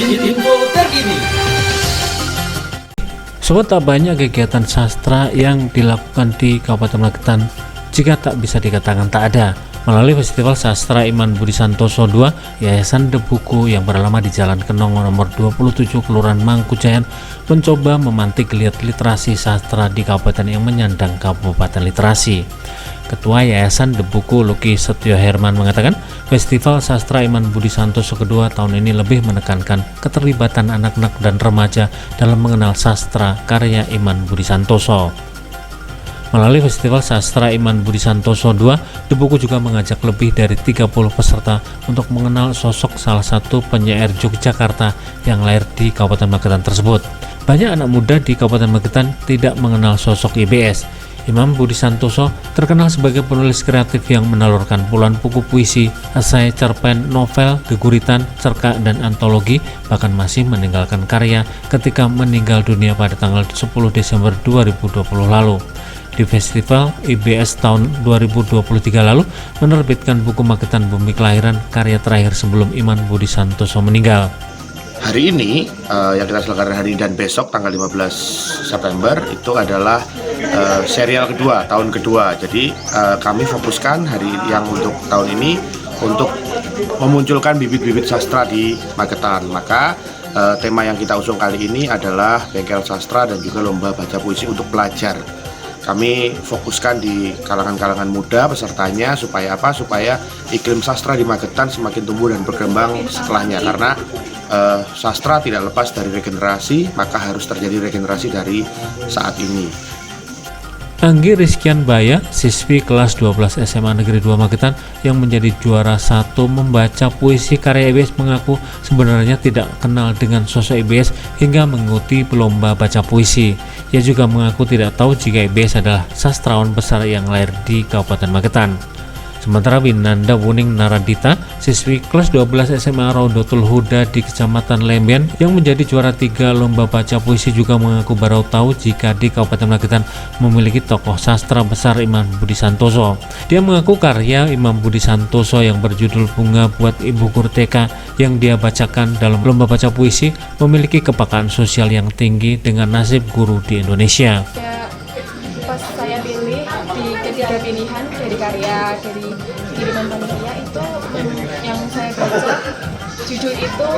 Info terkini. Sobat, tak banyak kegiatan sastra yang dilakukan di Kabupaten Magetan jika tak bisa dikatakan tak ada. Melalui Festival Sastra Iman Budi Santoso II, Yayasan The Buku yang beralamat di Jalan Kenong nomor 27 Kelurahan Mangkujayan mencoba memantik geliat literasi sastra di kabupaten yang menyandang Kabupaten Literasi. Ketua Yayasan The Buku Luki Setio Herman mengatakan, Festival Sastra Iman Budi Santoso II tahun ini lebih menekankan keterlibatan anak-anak dan remaja dalam mengenal sastra karya Iman Budi Santoso. Melalui Festival Sastra Iman Budi Santoso II, The Buku juga mengajak lebih dari 30 peserta untuk mengenal sosok salah satu penyair Yogyakarta yang lahir di Kabupaten Magetan tersebut. Banyak anak muda di Kabupaten Magetan tidak mengenal sosok IBS. Imam Budi Santoso terkenal sebagai penulis kreatif yang menelurkan puluhan buku puisi, esai, cerpen, novel, geguritan, cerkak, dan antologi, bahkan masih meninggalkan karya ketika meninggal dunia pada tanggal 10 Desember 2020 lalu. Di festival, IBS tahun 2023 lalu menerbitkan buku Magetan Bumi Kelahiran, karya terakhir sebelum Iman Budi Santoso meninggal. Hari ini yang kita selenggarakan hari ini dan besok tanggal 15 September itu adalah serial kedua, tahun kedua. Jadi kami fokuskan hari yang untuk tahun ini untuk memunculkan bibit-bibit sastra di Magetan. Maka tema yang kita usung kali ini adalah bengkel sastra dan juga lomba baca puisi untuk pelajar. Kami fokuskan di kalangan-kalangan muda pesertanya supaya apa? Supaya iklim sastra di Magetan semakin tumbuh dan berkembang setelahnya, karena sastra tidak lepas dari regenerasi, maka harus terjadi regenerasi dari saat ini. Anggi Rizkian Baya, siswi kelas 12 SMA Negeri 2 Magetan yang menjadi juara 1 membaca puisi karya IBS mengaku sebenarnya tidak kenal dengan sosok IBS hingga mengikuti lomba baca puisi. Ia juga mengaku tidak tahu jika IBS adalah sastrawan besar yang lahir di Kabupaten Magetan. Sementara Winanda Wuning Naradita, siswi kelas 12 SMA Raudatul Huda di Kecamatan Lemben yang menjadi juara 3 lomba baca puisi juga mengaku baru tahu jika di Kabupaten Magetan memiliki tokoh sastra besar Iman Budi Santoso. Dia mengaku karya Imam Budi Santoso yang berjudul Bunga Buat Ibu Guru TK yang dia bacakan dalam lomba baca puisi memiliki kepekaan sosial yang tinggi dengan nasib guru di Indonesia. Pas saya pilih di ketiga pilihan dari karya dari kiriman panitia itu yang saya baca judul itu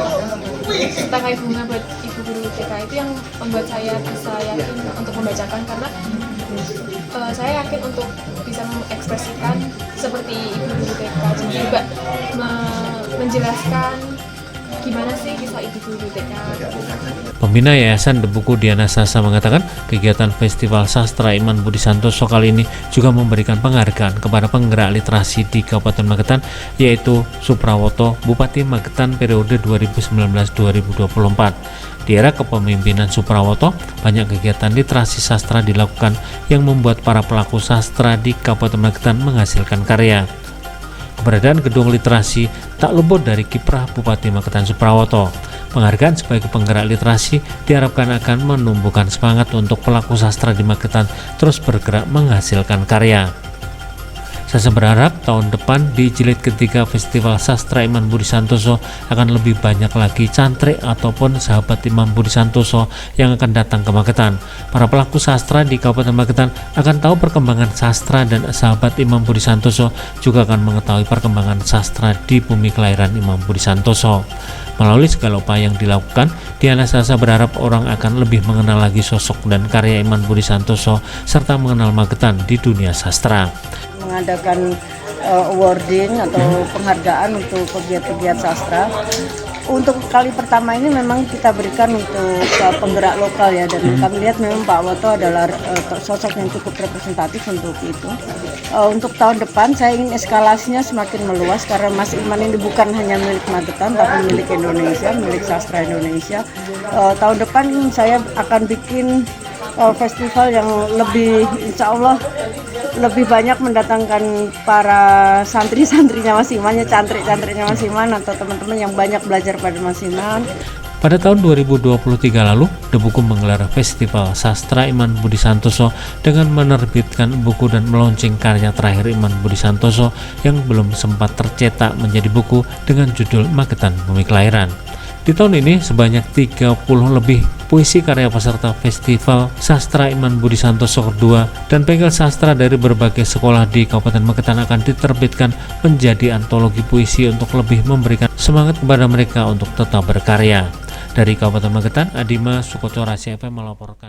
Setangkai Bunga Buat Ibu Guru TK itu yang membuat saya bisa yakin untuk membacakan, karena saya yakin untuk bisa mengekspresikan seperti Ibu Guru TK dan juga menjelaskan gimana sih kisah Ibu Guru TK. Pembina Yayasan The Buku Diana Sasa mengatakan kegiatan Festival Sastra Iman Budi Santoso kali ini juga memberikan penghargaan kepada penggerak literasi di Kabupaten Magetan, yaitu Suprawoto, Bupati Magetan periode 2019-2024. Di era kepemimpinan Suprawoto, banyak kegiatan literasi sastra dilakukan yang membuat para pelaku sastra di Kabupaten Magetan menghasilkan karya. Keberadaan gedung literasi tak luput dari kiprah Bupati Magetan Suprawoto. Penghargaan sebagai penggerak literasi diharapkan akan menumbuhkan semangat untuk pelaku sastra di Magetan terus bergerak menghasilkan karya. Saya berharap tahun depan di jilid ketiga Festival Sastra Iman Budi Santoso akan lebih banyak lagi cantrik ataupun sahabat Imam Budi Santoso yang akan datang ke Magetan. Para pelaku sastra di Kabupaten Magetan akan tahu perkembangan sastra dan sahabat Imam Budi Santoso juga akan mengetahui perkembangan sastra di bumi kelahiran Imam Budi Santoso. Melalui segala upaya yang dilakukan, Diana Sasa berharap orang akan lebih mengenal lagi sosok dan karya Iman Budi Santoso serta mengenal Magetan di dunia sastra. Mengadakan awarding atau penghargaan untuk pegiat-pegiat sastra. Untuk kali pertama ini memang kita berikan untuk penggerak lokal ya, dan kami lihat memang Pak Woto adalah sosok yang cukup representatif untuk itu. Untuk tahun depan saya ingin eskalasinya semakin meluas karena Mas Iman ini bukan hanya milik Magetan tapi milik Indonesia, milik sastra Indonesia. Tahun depan saya akan bikin festival yang lebih, insya Allah lebih banyak mendatangkan para santri-santrinya Mas Iman, cantrik-cantriknya Mas Iman atau teman-teman yang banyak belajar pada Mas Iman. Pada tahun 2023 lalu, The Buku menggelar Festival Sastra Iman Budi Santoso dengan menerbitkan buku dan meluncing karya terakhir Iman Budi Santoso yang belum sempat tercetak menjadi buku dengan judul Magetan Bumi Kelahiran. Di tahun ini sebanyak 30 lebih puisi karya peserta Festival Sastra Iman Budi Santoso kedua dan bengkel sastra dari berbagai sekolah di Kabupaten Magetan akan diterbitkan menjadi antologi puisi untuk lebih memberikan semangat kepada mereka untuk tetap berkarya. Dari Kabupaten Magetan, Adima Sukoco, Rahasia FM melaporkan.